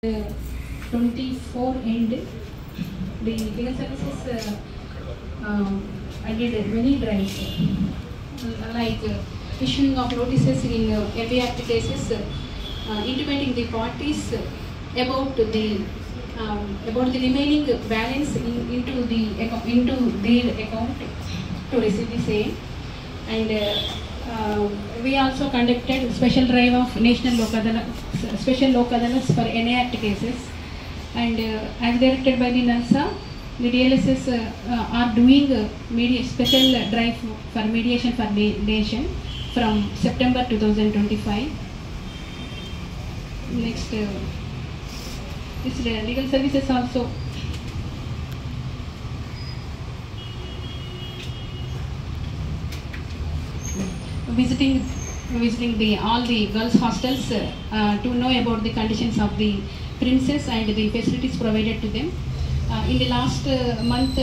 24 end, the legal services I did many drives like issuing of notices in MVRT cases, intimating the parties about the remaining balance into their account to receive the same, and we also conducted special drive of national special Lok Adalats for NART cases, and as directed by the NALSA, the DLSS are doing special drive for mediation for nation from September 2025. Next, this legal services also visiting all the girls hostels to know about the conditions of the premises and the facilities provided to them. In the last month,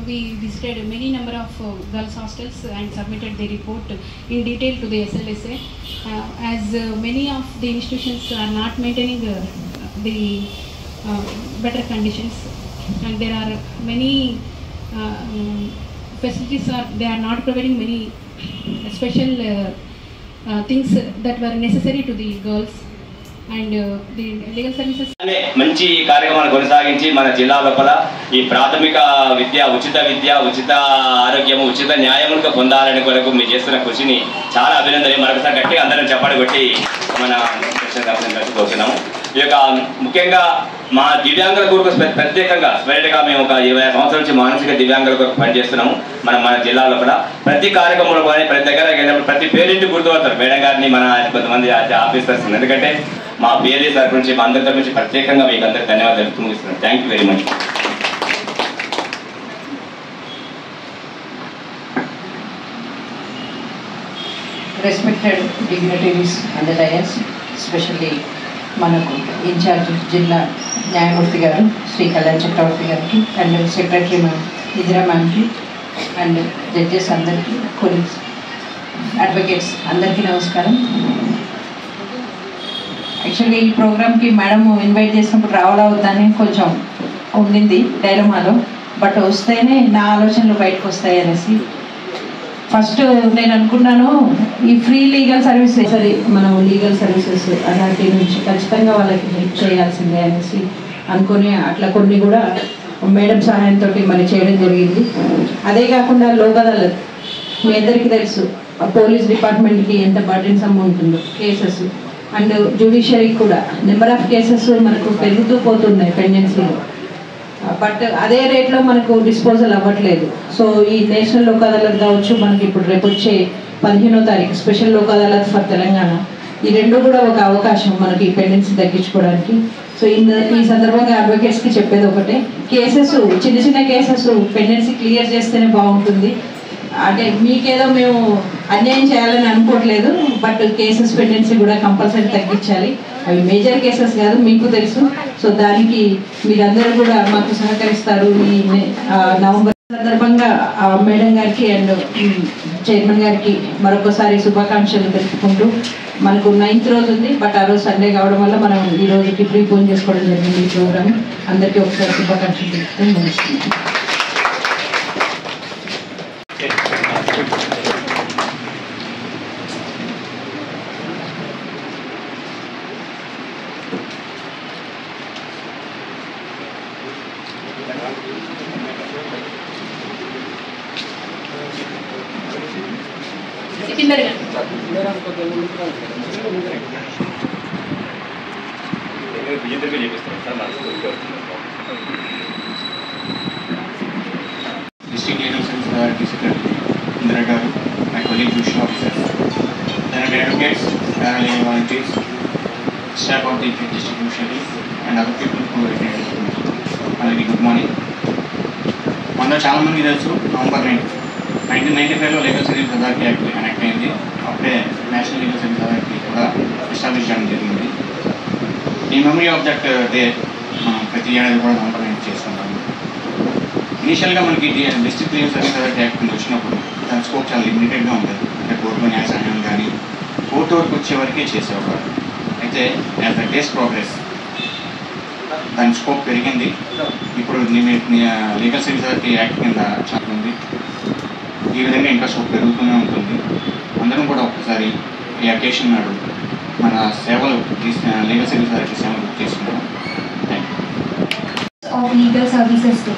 we visited many number of girls hostels and submitted the report in detail to the SLSA, as many of the institutions are not maintaining the better conditions, and there are many facilities they are not providing many special things that were necessary to the girls, and the legal services. మంచి కార్యక్రమాలు కొనసాగించి మన జిల్లా లోపల ఈ ప్రాథమిక విద్య, ఉచిత ఆరోగ్యం, ఉచిత న్యాయమును పొందాలని కొరకు మీరు చేస్తున్న కృషిని చాలా అభినందనలు. మరొకసారి గట్టిగా అందరం చెప్పాలి కొట్టి మన కోరుతున్నాము. ఈ యొక్క ముఖ్యంగా మా దివ్యాంగుల కొరకు ప్రత్యేకంగా స్పెషల్గా మేము ఒక 20 సంవత్సరాల నుంచి మానసిక దివ్యాంగుల కొరకు పనిచేస్తున్నాము. మన జిల్లా లోపల ప్రతి కార్యక్రమంలో కానీ ప్రతి దగ్గర ప్రతి పేరెంట్ గుర్తుపడతారు మేడం గారిని, మన కొంతమంది ఆఫీసర్స్. ఎందుకంటే మా పిఎల్ఏ తరఫు నుంచి మా అందరి తరఫు నుంచి ప్రత్యేకంగా మీకు అందరికి ధన్యవాదాలు ముగిస్తున్నాను. Thank you very much. Respected dignitaries and the dais, especially మనకు ఇన్ఛార్జ్ జిల్లా న్యాయమూర్తి గారు శ్రీ కళ్యాణ్ చక్రవర్తి గారికి, అండ్ సెక్రటరీ మ్యామ్ ఇందిరా మ్యామ్కి, అండ్ జడ్జెస్ అందరికీ, కొలీగ్స్, అడ్వకేట్స్ అందరికీ నమస్కారం. యాక్చువల్గా ఈ ప్రోగ్రామ్కి మేడం ఇన్వైట్ చేసినప్పుడు రావాలా వద్దని కొంచెం ఉండింది డైలమాలో, బట్ వస్తేనే నా ఆలోచనలు బయటకు వస్తాయి అనేసి ఫస్ట్ నేను అనుకున్నాను. ఈ ఫ్రీ లీగల్ సర్వీసెస్ సరే మనం లీగల్ సర్వీసెస్ అలాంటి నుంచి ఖచ్చితంగా వాళ్ళకి హెల్ప్ చేయాల్సిందే అనేసి అనుకుని అట్లా కొన్ని కూడా మేడం సహాయంతో మరి చేయడం జరిగింది. అదే కాకుండా లోక్ అదాలత్ మీ అందరికీ తెలుసు, పోలీస్ డిపార్ట్మెంట్కి ఎంత బర్డెన్సమ్ ఉంటుందో కేసెస్, అండ్ జ్యుడిషియరీకి కూడా నెంబర్ ఆఫ్ కేసెస్ మనకు పెరుగుతూ పోతున్నాయి పెండెన్సీలో, బట్ అదే రేట్లో మనకు డిస్పోజల్ అవ్వట్లేదు. సో ఈ నేషనల్ లోక్ అదాలత్ కావచ్చు, మనకి ఇప్పుడు రేపు వచ్చే 15వ తారీఖు స్పెషల్ లోక్ అదాలత్ ఫర్ తెలంగాణ, ఈ రెండు కూడా ఒక అవకాశం మనకి పెండెన్సీ తగ్గించుకోవడానికి. సో ఈ సందర్భంగా అడ్వకేట్స్కి చెప్పేది ఒకటే, కేసెస్ చిన్న కేసెస్ పెండెన్సీ క్లియర్ చేస్తేనే బాగుంటుంది. అంటే మీకేదో మేము అన్యాయం చేయాలని అనుకోవట్లేదు, బట్ కేసెస్ పెండెన్సీ కూడా కంపల్సరీ తగ్గించాలి. అవి మేజర్ కేసెస్ కాదు, మీకు తెలుసు. సో దానికి మీరందరూ కూడా మాకు సహకరిస్తారు. ఈ నవంబర్ సందర్భంగా మేడం గారికి అండ్ చైర్మన్ గారికి మరొకసారి శుభాకాంక్షలు తెలుపుకుంటూ, మనకు 9th రోజు ఉంది, బట్ ఆ రోజు సండే కావడం వల్ల మనం ఈ రోజుకి ప్రీపోన్ చేసుకోవడం జరిగింది ఈ ప్రోగ్రామ్. అందరికీ ఒకసారి శుభాకాంక్షలు తెలుపుతూ ముగిస్తున్నాం. District Legal Service Authority Secretary Indira Garu, my colleague judicial officers, then advocates, paralegal volunteers, staff of the district judiciary, and other people who are attending. Already good morning. మనలో చాలా మంది తెలుసు, నవంబర్ 1995లో legal service authority act connect అయింది. అప్పుడే national legal service authority కూడా establish చేయడం జరిగింది. ఈ మెమరీ ఆఫ్ దట్ డే మనం ప్రతి ఏడాది కూడా నవంబర్ 9 చేసుకుంటాము. ఇనిషియల్గా మనకి district legal service authority act వచ్చినప్పుడు దాని స్కోప్ చాలా లిమిటెడ్గా ఉంటుంది. అంటే కోర్టులో న్యాయ సహాయం కానీ కోర్టు వరకు వచ్చే వరకే చేసేవారు. అయితే యాజ్ ద డేస్ ప్రోగ్రెస్ దాని స్కోప్ పెరిగింది. ఇప్పుడు లీగల్ సర్వీస్ అథారిటీ యాక్ట్ కింద చాలా ఉంది. ఈ విధంగా ఇంకా స్కోప్ పెరుగుతూనే ఉంటుంది. అందరం కూడా ఒక్కసారి ఈ అకేషన్ నాడు మన సేవలు లీగల్ సర్వీస్ అథారిటీ సేవలు బుక్ చేసుకున్నాం. Thank you. Of legal services too.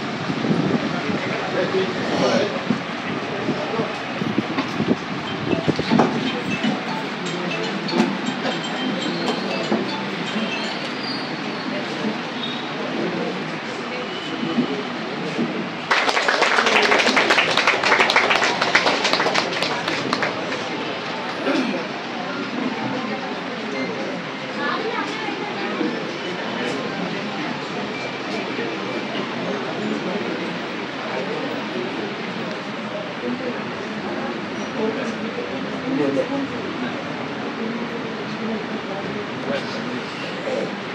Yes.